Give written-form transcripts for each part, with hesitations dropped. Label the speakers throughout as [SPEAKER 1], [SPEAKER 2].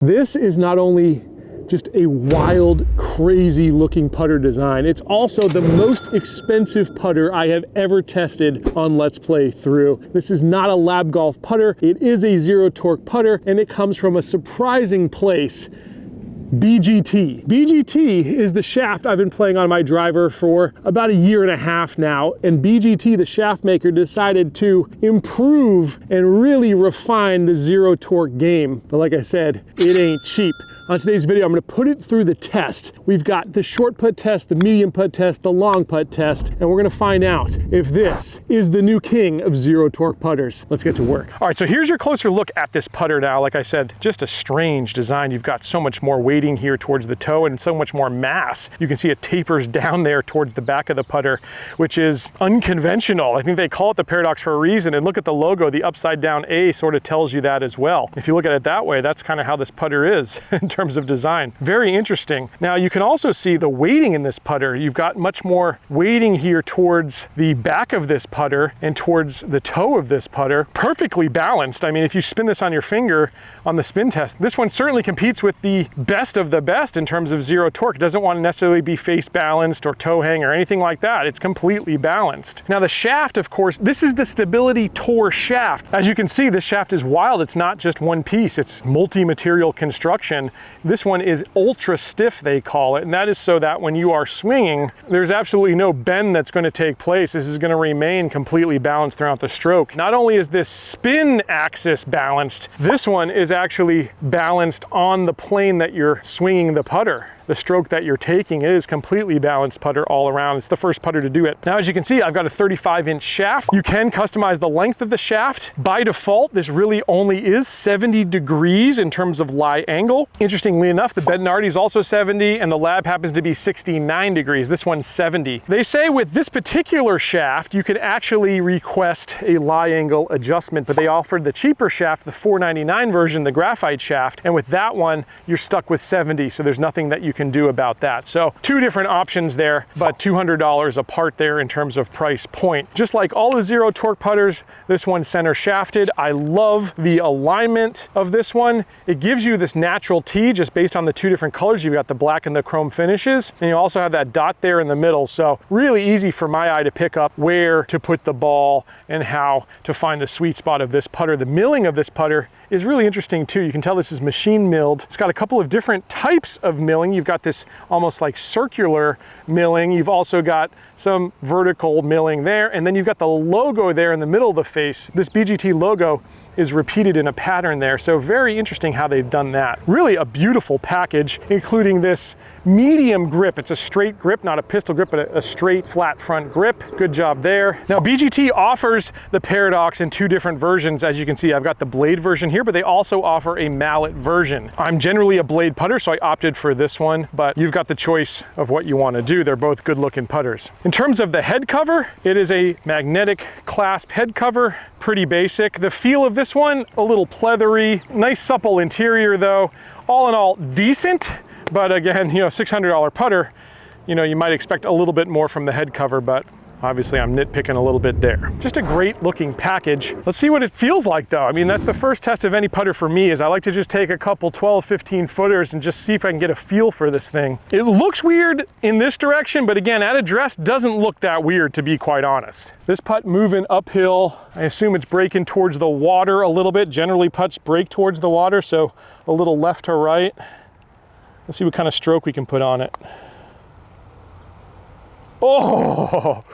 [SPEAKER 1] This is not only just a wild, crazy looking putter design, it's also the most expensive putter I have ever tested on Let's Play Thru. This is not a lab golf putter, it is a zero torque putter, and it comes from a surprising place, BGT. BGT is the shaft I've been playing on my driver for about a year and a half now, and BGT, the shaft maker, decided to improve and really refine the zero torque game. But like I said, it ain't cheap. On today's video, I'm gonna put it through the test. We've got the short putt test, the medium putt test, the long putt test, and we're gonna find out if this is the new king of zero torque putters. Let's get to work. All right, so here's your closer look at this putter now. Like I said, just a strange design. You've got so much more weighting here towards the toe and so much more mass. You can see it tapers down there towards the back of the putter, which is unconventional. I think they call it the Paradox for a reason, and look at the logo, the upside down A sort of tells you that as well. If you look at it that way, that's kind of how this putter is in terms of design. Very interesting. Now you can also see the weighting in this putter. You've got much more weighting here towards the back of this putter and towards the toe of this putter. Perfectly balanced. I mean, if you spin this on your finger on the spin test, this one certainly competes with the best of the best in terms of zero torque. It doesn't want to necessarily be face balanced or toe hang or anything like that. It's completely balanced. Now the shaft, of course, this is the Stability Tour shaft. As you can see, this shaft is wild. It's not just one piece. It's multi-material construction. This one is ultra stiff, they call it, and that is so that when you are swinging, there's absolutely no bend that's going to take place. This is going to remain completely balanced throughout the stroke. Not only is this spin axis balanced, this one is actually balanced on the plane that you're swinging the putter. The stroke that you're taking is completely balanced putter all around. It's the first putter to do it. Now, as you can see, I've got a 35-inch shaft. You can customize the length of the shaft. By default, this really only is 70 degrees in terms of lie angle. Interestingly enough, the Bettinardi is also 70 and the Lab happens to be 69 degrees. This one's 70. They say with this particular shaft, you can actually request a lie angle adjustment, but they offered the cheaper shaft, the $499 version, the graphite shaft, and with that one, you're stuck with 70, so there's nothing that you can do about that. So two different options there, but $200 apart there in terms of price point. Just like all the zero torque putters, this one's center shafted. I love the alignment of this one. It gives you this natural tee just based on the two different colors. You've got the black and the chrome finishes, and you also have that dot there in the middle. So really easy for my eye to pick up where to put the ball and how to find the sweet spot of this putter. The milling of this putter is really interesting too. You can tell this is machine milled. It's got a couple of different types of milling. You've got this almost like circular milling. You've also got some vertical milling there, and then you've got the logo there in the middle of the face. This BGT logo is repeated in a pattern there, so very interesting how they've done that. Really a beautiful package, including this medium grip. It's a straight grip, not a pistol grip, but a straight flat front grip. Good job there. Now BGT offers the Paradox in two different versions. As you can see, I've got the blade version here, but they also offer a mallet version. I'm generally a blade putter, so I opted for this one, but you've got the choice of what you want to do. They're both good looking putters. In terms of the head cover, it is a magnetic clasp head cover, pretty basic. The feel of this one, a little pleathery, nice supple interior though. All in all, decent. But again, you know, $600 putter, you know, you might expect a little bit more from the head cover, but obviously I'm nitpicking a little bit there. Just a great looking package. Let's see what it feels like though. I mean, that's the first test of any putter for me, is I like to just take a couple 12, 15 footers and just see if I can get a feel for this thing. It looks weird in this direction, but again, at address doesn't look that weird, to be quite honest. This putt moving uphill, I assume it's breaking towards the water a little bit. Generally putts break towards the water, so a little left to right. Let's see what kind of stroke we can put on it. Oh,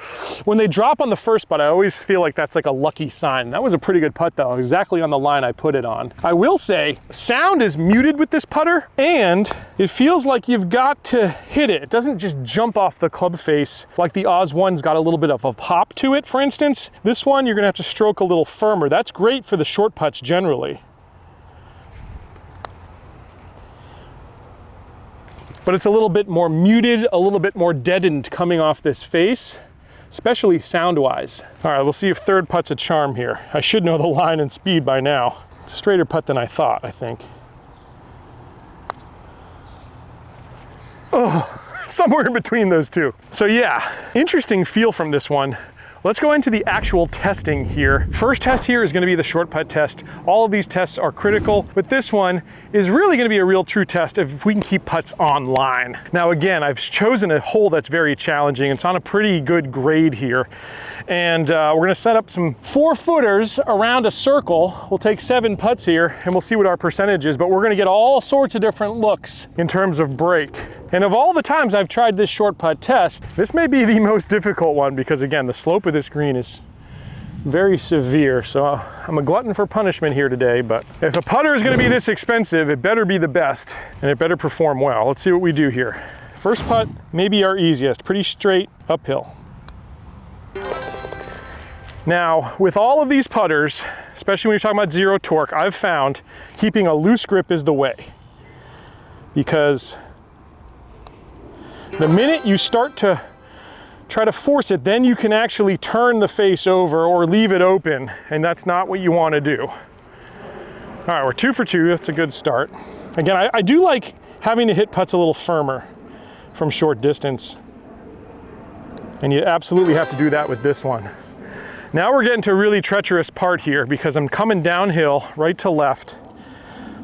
[SPEAKER 1] when they drop on the first putt, I always feel like that's like a lucky sign. That was a pretty good putt though, exactly on the line I put it on. I will say, sound is muted with this putter, and it feels like you've got to hit it. It doesn't just jump off the club face like the Oz one's got a little bit of a pop to it, for instance. This one, you're gonna have to stroke a little firmer. That's great for the short putts generally. But it's a little bit more muted, a little bit more deadened coming off this face, especially sound-wise. All right, we'll see if third putt's a charm here. I should know the line and speed by now. Straighter putt than I thought, I think. Oh, somewhere in between those two. So yeah, interesting feel from this one. let's go into the actual testing here. First test here is going to be the short putt test. All of these tests are critical, but this one is really going to be a real true test if we can keep putts on line. Now again, I've chosen a hole that's very challenging. It's on a pretty good grade here. And we're going to set up some 4-footers around a circle. We'll take 7 putts here and we'll see what our percentage is, but we're going to get all sorts of different looks in terms of break. And of all the times I've tried this short putt test, this may be the most difficult one because again, the slope of this green is very severe. So I'm a glutton for punishment here today, but if a putter is going to be this expensive, it better be the best and it better perform well. Let's see what we do here. First putt, maybe our easiest, pretty straight uphill. Now, with all of these putters, especially when you're talking about zero torque, I've found keeping a loose grip is the way. Because the minute you start to try to force it, then you can actually turn the face over or leave it open, and that's not what you want to do. All right, we're 2 for 2. That's a good start. Again, I do like having to hit putts a little firmer from short distance, and you absolutely have to do that with this one. Now we're getting to a really treacherous part here because I'm coming downhill right to left,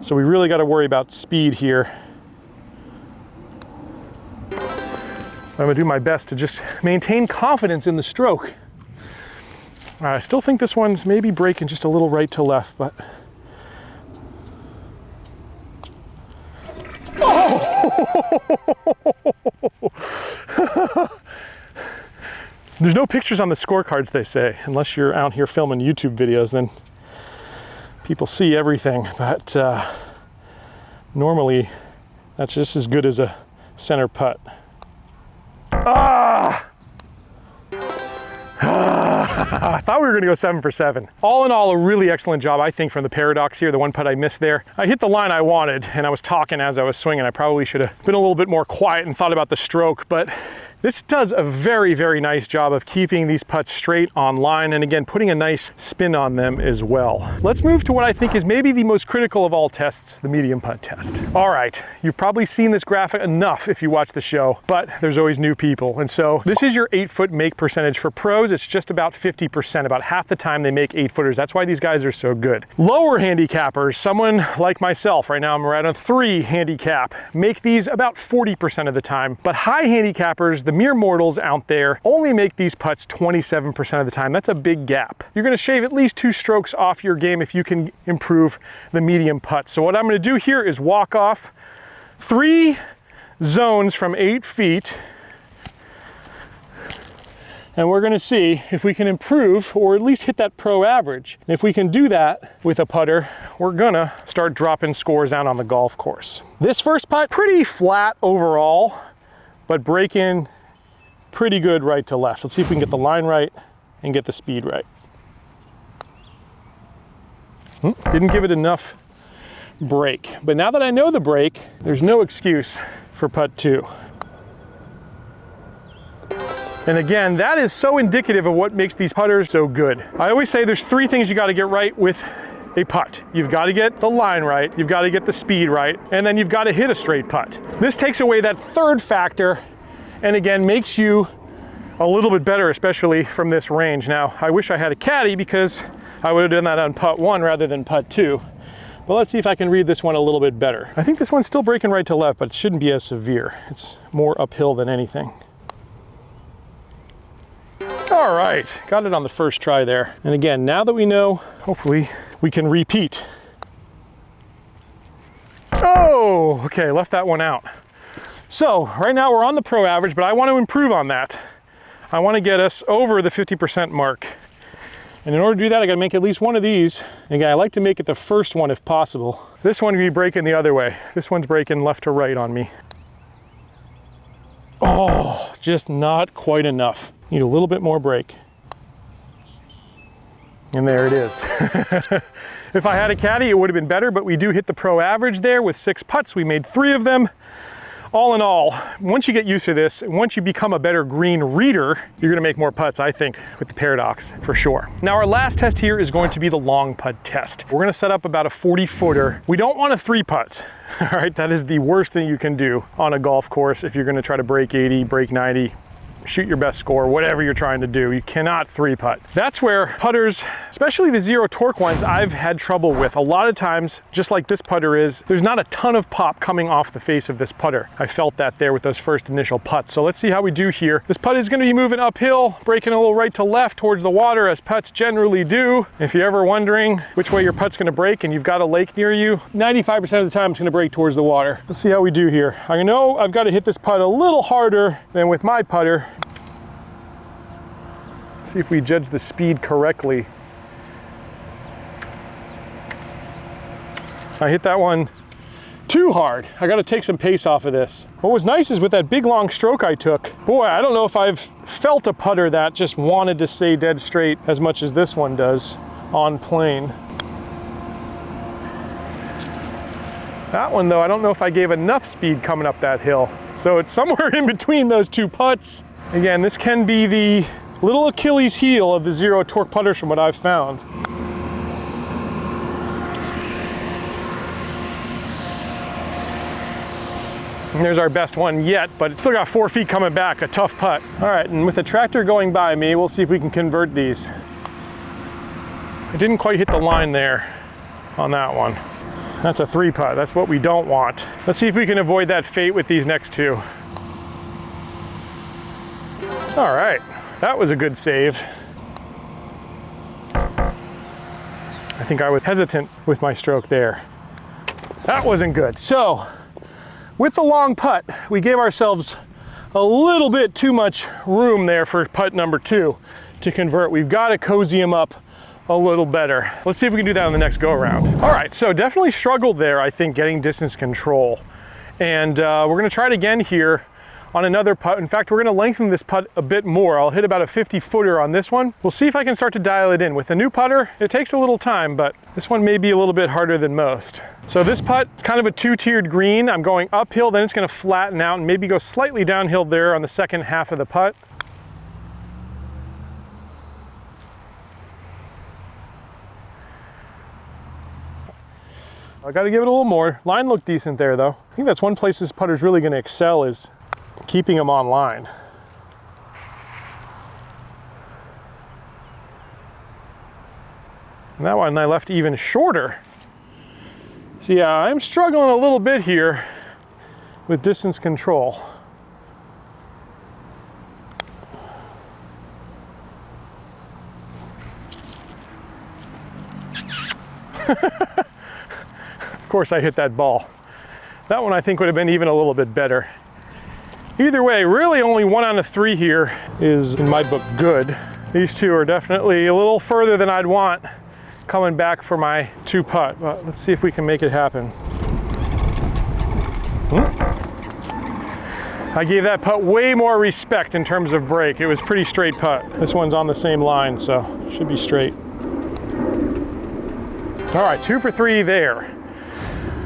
[SPEAKER 1] so we really got to worry about speed here. I'm gonna do my best to just maintain confidence in the stroke. All right, I still think this one's maybe breaking just a little right to left, but. Oh! There's no pictures on the scorecards, they say, unless you're out here filming YouTube videos, then people see everything. But normally, that's just as good as a center putt. Ah! I thought we were going to go 7 for 7. All in all, a really excellent job, I think, from the Paradox here. The one putt I missed there. I hit the line I wanted, and I was talking as I was swinging. I probably should have been a little bit more quiet and thought about the stroke, but this does a very, very nice job of keeping these putts straight on line, and again, putting a nice spin on them as well. Let's move to what I think is maybe the most critical of all tests, the medium putt test. All right, you've probably seen this graphic enough if you watch the show, but there's always new people. And so this is your 8-foot make percentage. For pros, it's just about 50%. About half the time they make 8-footers. That's why these guys are so good. Lower handicappers, someone like myself, right now I'm right on 3 handicap, make these about 40% of the time. But high handicappers, the mere mortals out there, only make these putts 27% of the time. That's a big gap. You're going to shave at least 2 strokes off your game if you can improve the medium putt. So what I'm going to do here is walk off 3 zones from 8 feet, and we're going to see if we can improve or at least hit that pro average. And if we can do that with a putter, we're going to start dropping scores out on the golf course. This first putt, pretty flat overall, but break in pretty good right to left. Let's see if we can get the line right and get the speed right. Didn't give it enough break, but now that I know the break, there's no excuse for putt 2. And again, that is so indicative of what makes these putters so good. I always say there's 3 things you got to get right with a putt. You've got to get the line right, you've got to get the speed right, and then you've got to hit a straight putt. This takes away that 3rd factor, and again, makes you a little bit better, especially from this range. Now, I wish I had a caddy because I would have done that on putt 1 rather than putt 2. But let's see if I can read this one a little bit better. I think this one's still breaking right to left, but it shouldn't be as severe. It's more uphill than anything. All right, got it on the first try there. And again, now that we know, hopefully we can repeat. Oh, okay, left that one out. So right now we're on the pro average, but I want to improve on that. I want to get us over the 50% mark. And in order to do that, I got to make at least one of these. Again, I like to make it the first one if possible. This one can be breaking the other way. This one's breaking left to right on me. Oh, just not quite enough. Need a little bit more break. And there it is. If I had a caddy, it would have been better, but we do hit the pro average there with 6 putts. We made 3 of them. All in all, once you get used to this, once you become a better green reader, you're gonna make more putts, I think, with the Paradox, for sure. Now our last test here is going to be the long putt test. We're gonna set up about a 40-footer. We don't want a 3-putt, all right? That is the worst thing you can do on a golf course if you're gonna try to break 80, break 90, shoot your best score, whatever you're trying to do. You cannot 3-putt. That's where putters, especially the zero torque ones, I've had trouble with. A lot of times, just like this putter is, there's not a ton of pop coming off the face of this putter. I felt that there with those first initial putts. So let's see how we do here. This putt is going to be moving uphill, breaking a little right to left towards the water, as putts generally do. If you're ever wondering which way your putt's going to break and you've got a lake near you, 95% of the time it's going to break towards the water. Let's see how we do here. I know I've got to hit this putt a little harder than with my putter. Let's see if we judge the speed correctly. I hit that one too hard. I got to take some pace off of this. What was nice is with that big long stroke I took, boy, I don't know if I've felt a putter that just wanted to stay dead straight as much as this one does on plane. That one though, I don't know if I gave enough speed coming up that hill. So it's somewhere in between those two putts. Again, this can be the little Achilles heel of the zero torque putters from what I've found. And there's our best one yet, but it's still got 4 feet coming back, a tough putt. All right, and with the tractor going by me, we'll see if we can convert these. I didn't quite hit the line there on that one. That's a 3-putt, that's what we don't want. Let's see if we can avoid that fate with these next two. All right, that was a good save. I think I was hesitant with my stroke there. That wasn't good. So, with the long putt, we gave ourselves a little bit too much room there for putt number 2 to convert. We've got to cozy him up a little better. Let's see if we can do that on the next go around. All right, so definitely struggled there, I think, getting distance control. And we're gonna try it again here on another putt. In fact, we're gonna lengthen this putt a bit more. I'll hit about a 50-footer on this one. We'll see if I can start to dial it in. With a new putter, it takes a little time, but this one may be a little bit harder than most. So this putt, it's kind of a 2-tiered green. I'm going uphill, then it's gonna flatten out and maybe go slightly downhill there on the second half of the putt. I got to give it a little more. Line looked decent there though. I think that's one place this putter's really going to excel, is keeping them on line. And that one I left even shorter. So yeah, I'm struggling a little bit here with distance control. Of course I hit that ball. That one I think would have been even a little bit better. Either way, really only 1 out of 3 here is, in my book, good. These two are definitely a little further than I'd want coming back for my 2-putt, but let's see if we can make it happen. I gave that putt way more respect in terms of break. It was pretty straight putt. This one's on the same line, so should be straight. All right, 2 for 3 there,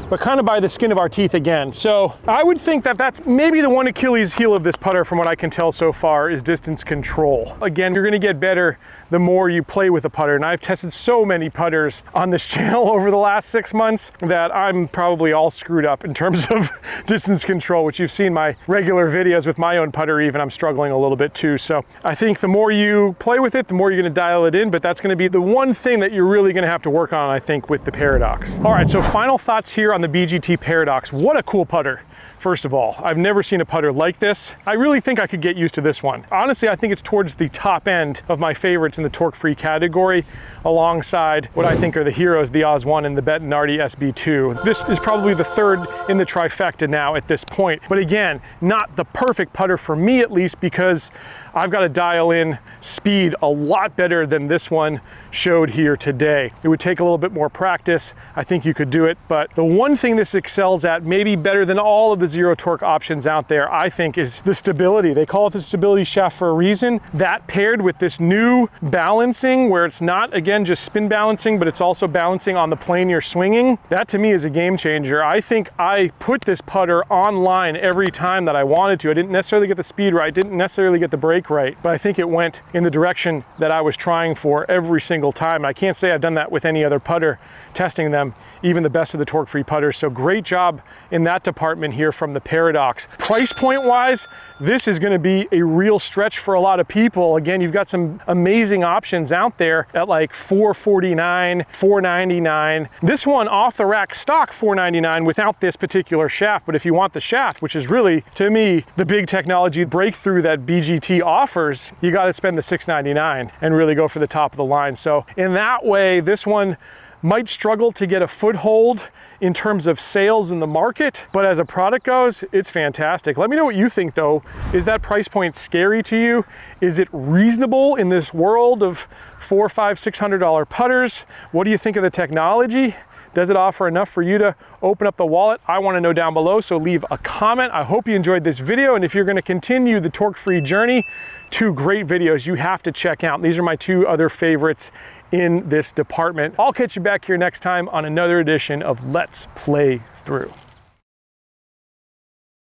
[SPEAKER 1] but kind of by the skin of our teeth again. So I would think that that's maybe the one Achilles heel of this putter from what I can tell so far, is distance control. Again, you're gonna get better the more you play with a putter. And I've tested so many putters on this channel over the last 6 months that I'm probably all screwed up in terms of distance control, which you've seen my regular videos with my own putter even. I'm struggling a little bit too. So I think the more you play with it, the more you're gonna dial it in, but that's gonna be the one thing that you're really gonna have to work on, I think, with the Paradox. All right, so final thoughts here on the BGT Paradox. What a cool putter. First of all, I've never seen a putter like this. I really think I could get used to this one. Honestly, I think it's towards the top end of my favorites in the torque-free category, alongside what I think are the heroes, the Oz 1 and the Bettinardi SB2. This is probably the third in the trifecta now at this point. But again, not the perfect putter for me, at least, because I've got to dial in speed a lot better than this one showed here today. It would take a little bit more practice. I think you could do it, but the one thing this excels at, maybe better than all of the zero torque options out there, I think, is the stability. They call it the stability shaft for a reason. That paired with this new balancing, where it's not, again, just spin balancing, but it's also balancing on the plane you're swinging, that to me is a game changer. I think I put this putter on line every time that I wanted to. I didn't necessarily get the speed right, didn't necessarily get the break right, but I think it went in the direction that I was trying for every single time. I can't say I've done that with any other putter testing them, even the best of the torque-free putters. So great job in that department here from the Paradox. Price point wise, this is going to be a real stretch for a lot of people. Again, you've got some amazing options out there at like $449, $499. This one off the rack stock $499 without this particular shaft. But if you want the shaft, which is really, to me, the big technology breakthrough that BGT offers, you got to spend the $699 and really go for the top of the line. So in that way, this one might struggle to get a foothold in terms of sales in the market, but as a product goes, it's fantastic. Let me know what you think though. Is that price point scary to you? Is it reasonable in this world of $400, $500, $600 putters? What do you think of the technology? Does it offer enough for you to open up the wallet? I want to know down below, so leave a comment. I hope you enjoyed this video, and if you're going to continue the torque-free journey, 2 great videos you have to check out. These are my 2 other favorites in this department. I'll catch you back here next time on another edition of Let's Play Thru.